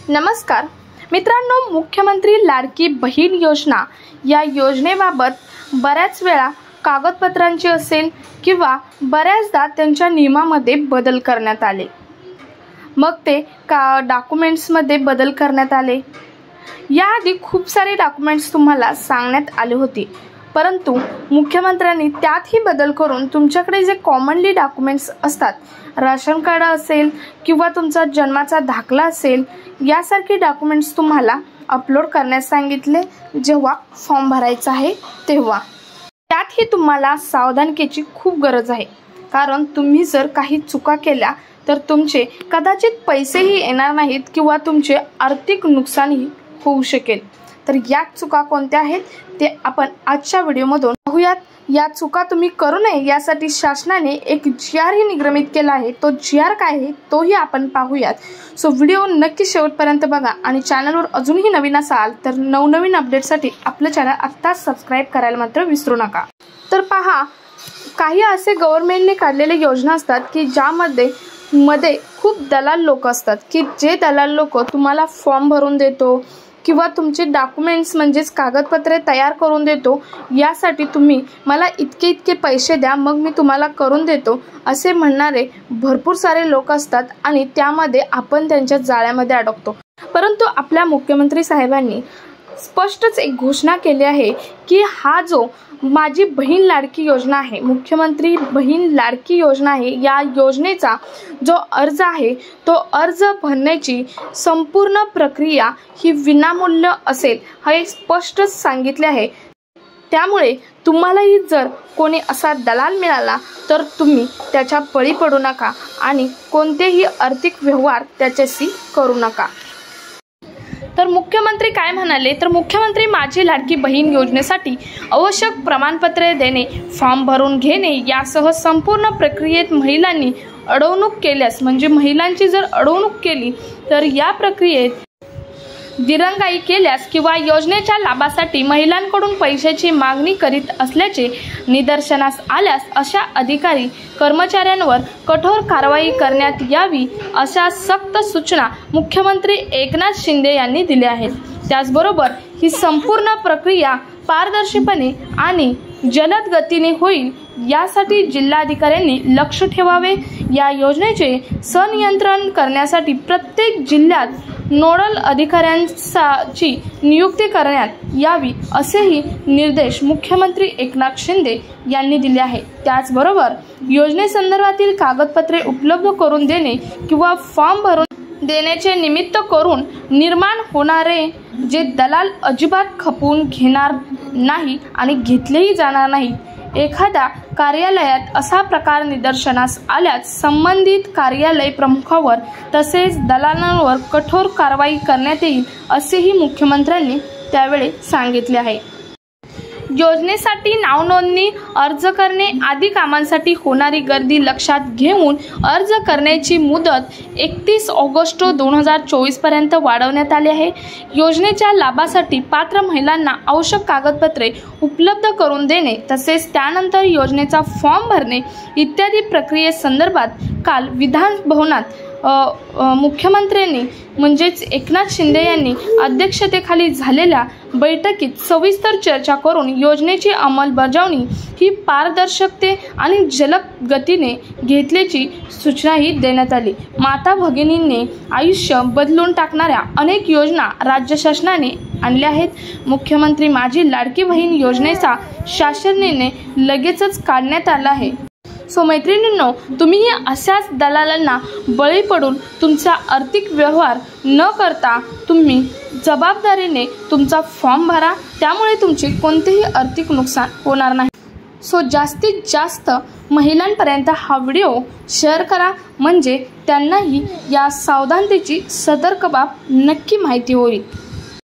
नमस्कार मित्रांनो, मुख्यमंत्री लाडकी बहीण योजना या योजनेबाबत बऱ्याच वेळा कागदपत्रांची असेल किंवा बऱ्याचदा त्यांच्या नियमामध्ये बदल करण्यात आले। मग ते डॉक्युमेंट्समध्ये बदल करण्यात आले। याआधी खूप सारे डॉक्युमेंट्स तुम्हाला सांगण्यात आले होते, परंतु मुख्यमंत्र्यांनी त्यातही बदल करून तुमच्याकडे जे कॉमनली डॉक्युमेंट्स असतात, राशन कार्ड असेल किंवा तुमचा जन्माचा दाखला असेल, यासारखे डॉक्युमेंट्स तुम्हाला अपलोड करण्यास सांगितले जेव्हा फॉर्म भरायचा आहे तेव्हा। त्यातही तुम्हाला सावधानतेची खूप गरज आहे, कारण तुम्ही जर काही चुका केल्या तर तुमचे कदाचित पैसेही येणार नाहीत किंवा तुमचे आर्थिक नुकसानही होऊ शकेल। तर या चुका कोणत्या आहेत ते आपण आजच्या व्हिडिओमधून पाहूयात। या चुका तुम्ही करू नये यासाठी शासनाने एक GR ही निर्गमित केला आहे। तो GR काय आहे तोही आपण पाहूयात। सो व्हिडिओ नक्की शेवटपर्यंत बघा आणि चॅनलवर अजूनही नवीन असाल तर नवनवीन अपडेटसाठी आपलं चॅनल आत्ताच सबस्क्राइब करायला मात्र विसरू नका। तर पहा, काही असे गव्हर्नमेंटने काढलेले योजना असतात की ज्यामध्ये खूप दलाल लोक असतात की जे दलाल लोक तुम्हाला फॉर्म भरून देतो किंवा तुमचे डॉक्युमेंट्स म्हणजेच कागदपत्रे तयार करून देतो, यासाठी तुम्ही मला इतके पैसे द्या मग मी तुम्हाला करून देतो असे म्हणणारे भरपूर सारे लोक असतात आणि त्यामध्ये आपण त्यांच्या जाळ्यामध्ये अडकतो। परंतु आपल्या मुख्यमंत्री साहेबांनी स्पष्टच एक घोषणा केली आहे की हा जो माझी बहीण लाडकी योजना आहे, मुख्यमंत्री बहीण लाडकी योजना आहे, या योजनेचा जो अर्ज आहे तो अर्ज भरण्याची संपूर्ण प्रक्रिया ही विनामूल्य असेल हे स्पष्टच सांगितले आहे। त्यामुळे तुम्हालाही जर कोणी असा दलाल मिळाला तर तुम्ही त्याच्या बळी पडू नका आणि कोणतेही आर्थिक व्यवहार त्याच्याशी करू नका। तर मुख्यमंत्री काय म्हणाले, तर मुख्यमंत्री माझी लाडकी बहीण योजनेसाठी आवश्यक प्रमाणपत्रे देणे, फॉर्म भरून घेणे यासह संपूर्ण प्रक्रियेत महिलांनी अडवणूक केल्यास म्हणजे महिलांची जर अडवणूक केली तर या प्रक्रियेत दिरंगाई केल्यास किंवा योजनेच्या लाभासाठी महिलांकडून पैशाची मागणी करीत असल्याचे निदर्शनास आल्यास अशा अधिकारी कर्मचाऱ्यांवर कठोर कारवाई करण्यात यावी अशा सक्त सूचना मुख्यमंत्री एकनाथ शिंदे यांनी दिल्या आहेत। त्याचबरोबर ही संपूर्ण प्रक्रिया पारदर्शीपणे आणि जलद गतीने होईल यासाठी जिल्हाधिकाऱ्यांनी लक्ष ठेवावे। या योजनेचे संनियंत्रण करण्यासाठी प्रत्येक जिल्ह्यात नोडल अधिकाऱ्यांची नियुक्ती करण्यात यावी असेही निर्देश मुख्यमंत्री एकनाथ शिंदे यांनी दिले आहेत। त्याचबरोबर योजनेसंदर्भातील कागदपत्रे उपलब्ध करून देणे किंवा फॉर्म भरून देण्याचे निमित्त करून निर्माण होणारे जे दलाल अजिबात खपवून घेणार नाही आणि घेतलेही जाणार नाही। एखाद्या कार्यालयात असा प्रकार निदर्शनास आल्यास संबंधित कार्यालय प्रमुखावर तसेच दलालांवर कठोर कारवाई करण्यात येईल असेही मुख्यमंत्र्यांनी त्यावेळी सांगितले आहे। योजनेसाठी नावनोंदणी, अर्ज करणे आदी कामांसाठी होणारी गर्दी लक्षात घेऊन अर्ज करण्याची मुदत 31 ऑगस्ट 2024 पर्यंत वाढवण्यात आली आहे। योजनेच्या लाभासाठी पात्र महिलांना आवश्यक कागदपत्रे उपलब्ध करून देणे तसेच त्यानंतर योजनेचा फॉर्म भरणे इत्यादी प्रक्रियेसंदर्भात काल विधान भवनात मुख्यमंत्र्यांनी म्हणजेच एकनाथ शिंदे यांनी अध्यक्षतेखाली झालेल्या बैठकीत सविस्तर चर्चा करून योजनेची अंमलबजावणी ही पारदर्शकते आणि जलद गतीने घेतल्याची सूचनाही देण्यात आली। माता भगिनींनी आयुष्य बदलून टाकणाऱ्या अनेक योजना राज्य शासनाने आणल्या आहेत। मुख्यमंत्री माझी लाडकी बहीण योजनेचा शासन निर्णय लगेचच काढण्यात आला आहे। सो मैत्रिणींनो, तुम्ही अशाच दलालांना बळी पडून तुमचा आर्थिक व्यवहार न करता तुम्ही जबाबदारीने तुमचा फॉर्म भरा, त्यामुळे तुमचे कोणतेही आर्थिक नुकसान होणार नाही। सो जास्तीत जास्त महिलांपर्यंत हा व्हिडिओ शेअर करा म्हणजे त्यांनाही या सावधानतेची सतर्क बाब नक्की माहिती होईल।